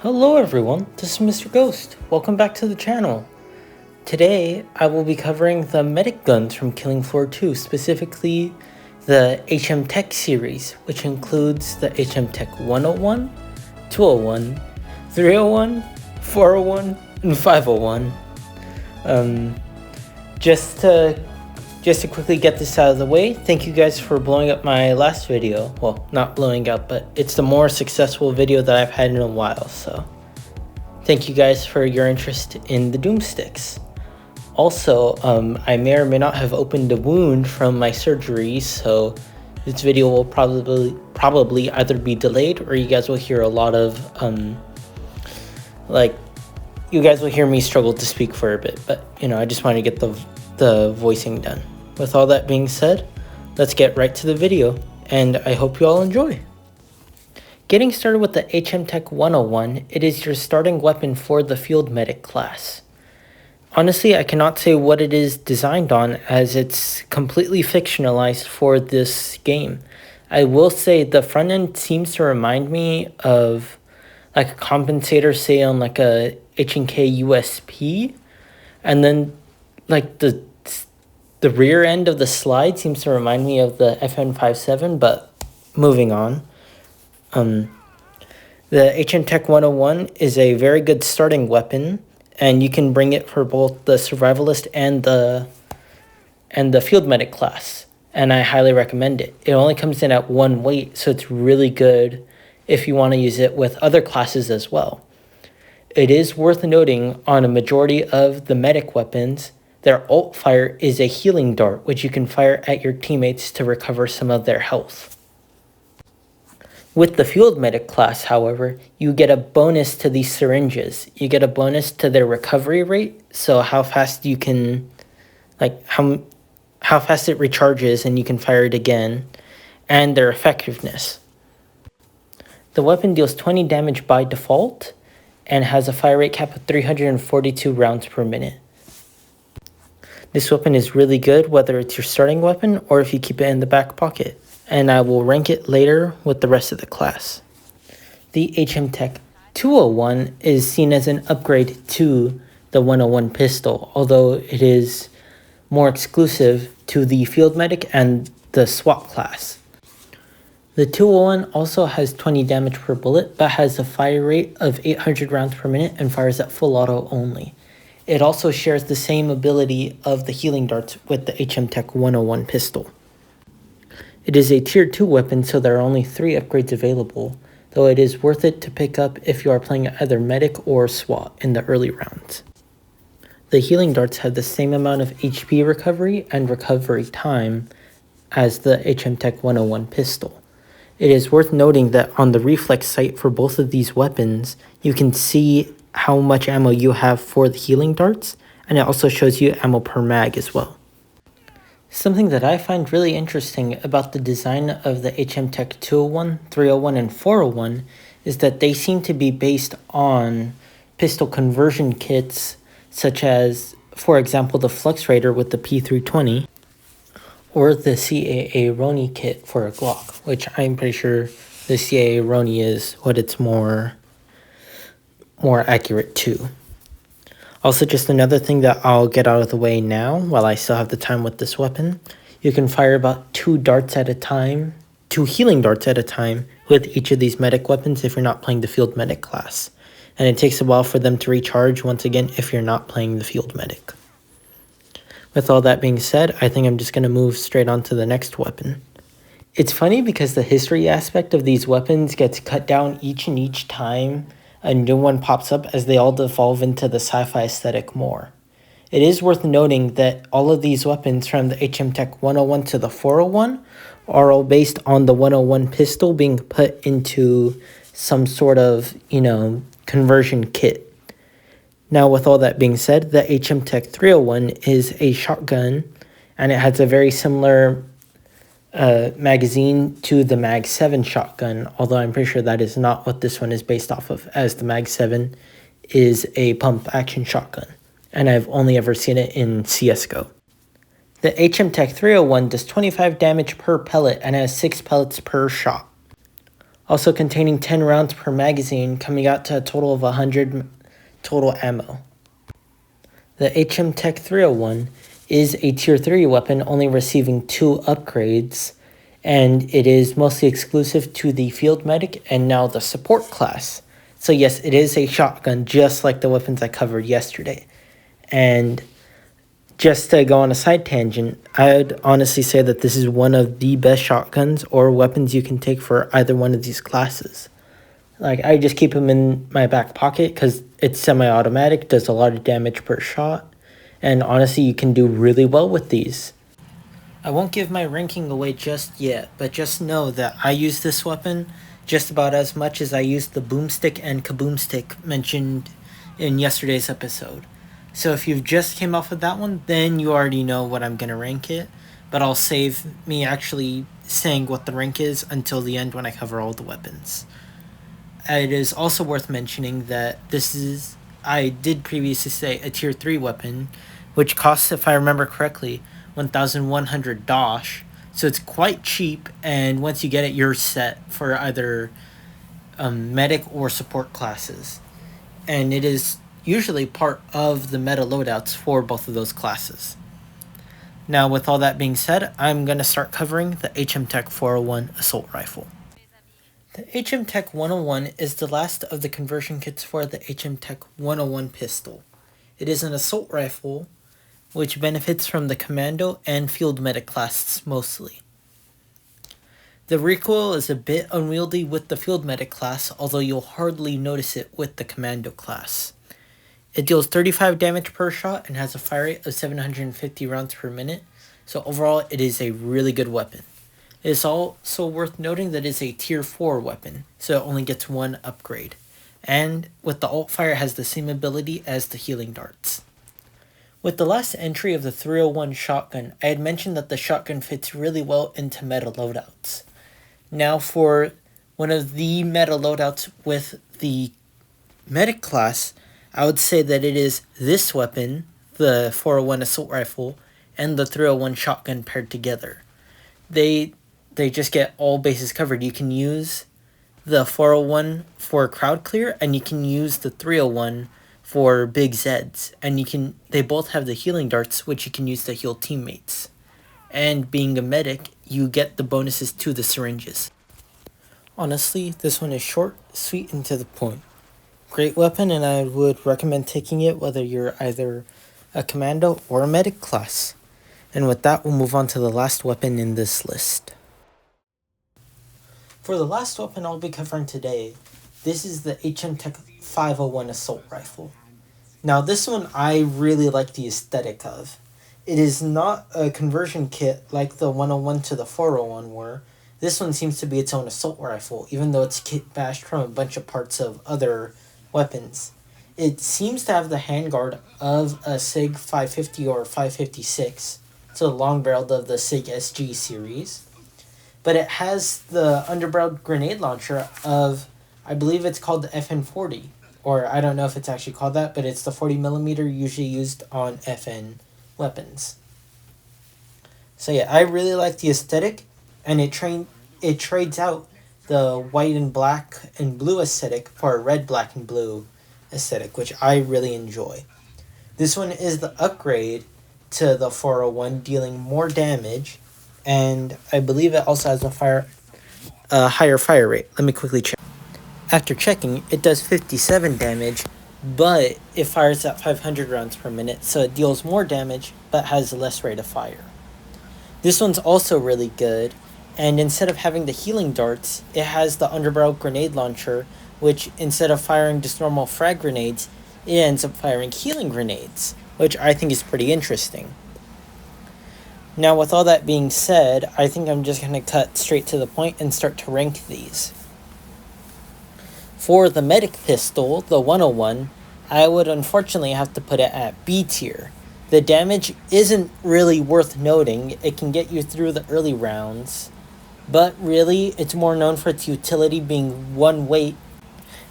Hello everyone, this is Mr. Ghost. Welcome back to the channel. Today, I will be covering the medic guns from Killing Floor 2, specifically the HM Tech series, which includes the HM Tech 101, 201, 301, 401, and 501. Just to quickly get this out of the way, thank you guys for blowing up my last video. Well, not blowing up, but it's the more successful video that I've had in a while, so thank you guys for your interest in the Doomsticks. Also, I may or may not have opened a wound from my surgery, so this video will probably either be delayed or you guys will hear a lot of, you guys will hear me struggle to speak for a bit, but, I just wanted to get the voicing done. With all that being said, let's get right to the video, and I hope you all enjoy. Getting started with the HM Tech 101, it is your starting weapon for the Field Medic class. Honestly, I cannot say what it is designed on, as it's completely fictionalized for this game. I will say the front end seems to remind me of like a compensator, say on like a H&K USP, and then like the rear end of the slide seems to remind me of the FN57, but moving on. The HM Tech 101 is a very good starting weapon, and you can bring it for both the Survivalist and the Field Medic class, and I highly recommend it. It only comes in at 1 weight, so it's really good if you want to use it with other classes as well. It is worth noting on a majority of the medic weapons, their ult fire is a healing dart, which you can fire at your teammates to recover some of their health. With the Field Medic class, however, you get a bonus to these syringes. You get a bonus to their recovery rate, so how fast you can, how fast it recharges and you can fire it again, and their effectiveness. The weapon deals 20 damage by default and has a fire rate cap of 342 rounds per minute. This weapon is really good whether it's your starting weapon or if you keep it in the back pocket, and I will rank it later with the rest of the class. The HM Tech 201 is seen as an upgrade to the 101 pistol, although it is more exclusive to the Field Medic and the SWAT class. The 201 also has 20 damage per bullet, but has a fire rate of 800 rounds per minute and fires at full auto only. It also shares the same ability of the healing darts with the HM Tech 101 pistol. It is a tier 2 weapon, so there are only 3 upgrades available, though it is worth it to pick up if you are playing either medic or SWAT in the early rounds. The healing darts have the same amount of HP recovery and recovery time as the HM Tech 101 pistol. It is worth noting that on the reflex sight for both of these weapons, you can see how much ammo you have for the healing darts, and it also shows you ammo per mag as well. Something that I find really interesting about the design of the HM Tech 201, 301, and 401 is that they seem to be based on pistol conversion kits, such as, for example, the Flux Raider with the P320, or the CAA Roni kit for a Glock, which I'm pretty sure the CAA Roni is what it's more accurate to. Also, just another thing that I'll get out of the way now while I still have the time with this weapon, you can fire about 2 darts at a time, 2 healing darts at a time with each of these medic weapons if you're not playing the Field Medic class. And it takes a while for them to recharge once again if you're not playing the Field Medic. With all that being said, I think I'm just going to move straight on to the next weapon. It's funny because the history aspect of these weapons gets cut down each time a new one pops up, as they all devolve into the sci-fi aesthetic more. It is worth noting that all of these weapons from the HM Tech 101 to the 401 are all based on the 101 pistol being put into some sort of, conversion kit. Now, with all that being said, the HM Tech 301 is a shotgun, and it has a very similar magazine to the Mag 7 shotgun, although I'm pretty sure that is not what this one is based off of, as the Mag 7 is a pump action shotgun, and I've only ever seen it in CSGO. The HM Tech 301 does 25 damage per pellet and has 6 pellets per shot. also containing 10 rounds per magazine, coming out to a total of 100 total ammo. The HM Tech 301 is a Tier 3 weapon, only receiving 2 upgrades, and it is mostly exclusive to the Field Medic and now the Support class. So yes, it is a shotgun, just like the weapons I covered yesterday. And just to go on a side tangent, I'd honestly say that this is one of the best shotguns or weapons you can take for either one of these classes. Like, I just keep them in my back pocket because it's semi-automatic, does a lot of damage per shot, and honestly, you can do really well with these. I won't give my ranking away just yet, but just know that I use this weapon just about as much as I used the boomstick and kaboomstick mentioned in yesterday's episode. So if you've just came off of that one, then you already know what I'm going to rank it, but I'll save me actually saying what the rank is until the end when I cover all the weapons. It is also worth mentioning that this is, I did previously say, a Tier 3 weapon, which costs, if I remember correctly, 1,100 dosh. So it's quite cheap, and once you get it, you're set for either medic or support classes. And it is usually part of the meta loadouts for both of those classes. Now, with all that being said, I'm going to start covering the HM Tech 401 Assault Rifle. The HM Tech 101 is the last of the conversion kits for the HM Tech 101 pistol. It is an assault rifle which benefits from the Commando and Field Medic classes mostly. The recoil is a bit unwieldy with the Field Medic class, although you'll hardly notice it with the Commando class. It deals 35 damage per shot and has a fire rate of 750 rounds per minute, so overall it is a really good weapon. It is also worth noting that it is a Tier 4 weapon, so it only gets 1 upgrade, and with the alt fire has the same ability as the healing darts. With the last entry of the 301 shotgun, I had mentioned that the shotgun fits really well into meta loadouts. Now for one of the meta loadouts with the medic class, I would say that it is this weapon, the 401 assault rifle, and the 301 shotgun paired together. They just get all bases covered. You can use the 401 for crowd clear, and you can use the 301 for big Zeds, and they both have the healing darts, which you can use to heal teammates. And being a medic, you get the bonuses to the syringes. Honestly, this one is short, sweet, and to the point. Great weapon, and I would recommend taking it whether you're either a commando or a medic class. And with that, we'll move on to the last weapon in this list. For the last weapon I'll be covering today, this is the HM Tech 501 assault rifle. Now this one I really like the aesthetic of. It is not a conversion kit like the 101 to the 401 were. This one seems to be its own assault rifle, even though it's kit bashed from a bunch of parts of other weapons. It seems to have the handguard of a SIG 550 or 556, so the long barreled of the SIG SG series. But it has the underbarreled grenade launcher of, I believe it's called the FN40, or I don't know if it's actually called that, but it's the 40mm usually used on FN weapons. So yeah, I really like the aesthetic, and it trades out the white and black and blue aesthetic for a red, black, and blue aesthetic, which I really enjoy. This one is the upgrade to the 401, dealing more damage, and I believe it also has a higher fire rate. Let me quickly check. After checking, it does 57 damage, but it fires at 500 rounds per minute, so it deals more damage, but has less rate of fire. This one's also really good, and instead of having the healing darts, it has the underbarrel grenade launcher, which instead of firing just normal frag grenades, it ends up firing healing grenades, which I think is pretty interesting. Now, with all that being said, I think I'm just going to cut straight to the point and start to rank these. For the medic pistol, the 101, I would unfortunately have to put it at B tier. The damage isn't really worth noting. It can get you through the early rounds, but really it's more known for its utility being one weight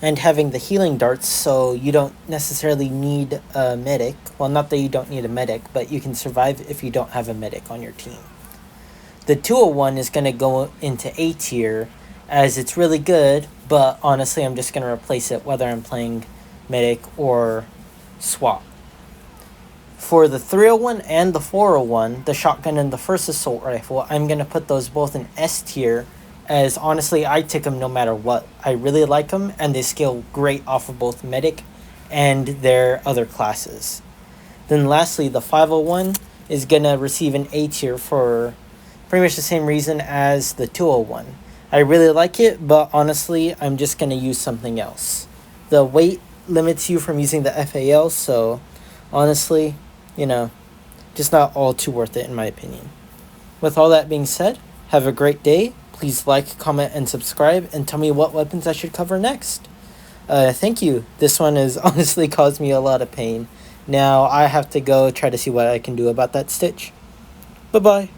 and having the healing darts, so you don't necessarily need a medic. Well, not that you don't need a medic, but you can survive if you don't have a medic on your team. The 201 is going to go into A tier, as it's really good, but honestly, I'm just going to replace it whether I'm playing medic or swap. For the 301 and the 401, the shotgun and the first assault rifle, I'm going to put those both in S tier, as honestly, I take them no matter what. I really like them, and they scale great off of both medic and their other classes. Then lastly, the 501 is going to receive an A tier for pretty much the same reason as the 201. I really like it, but honestly, I'm just going to use something else. The weight limits you from using the FAL, so honestly, just not all too worth it in my opinion. With all that being said, have a great day. Please like, comment, and subscribe, and tell me what weapons I should cover next. Thank you. This one has honestly caused me a lot of pain. Now I have to go try to see what I can do about that stitch. Bye-bye.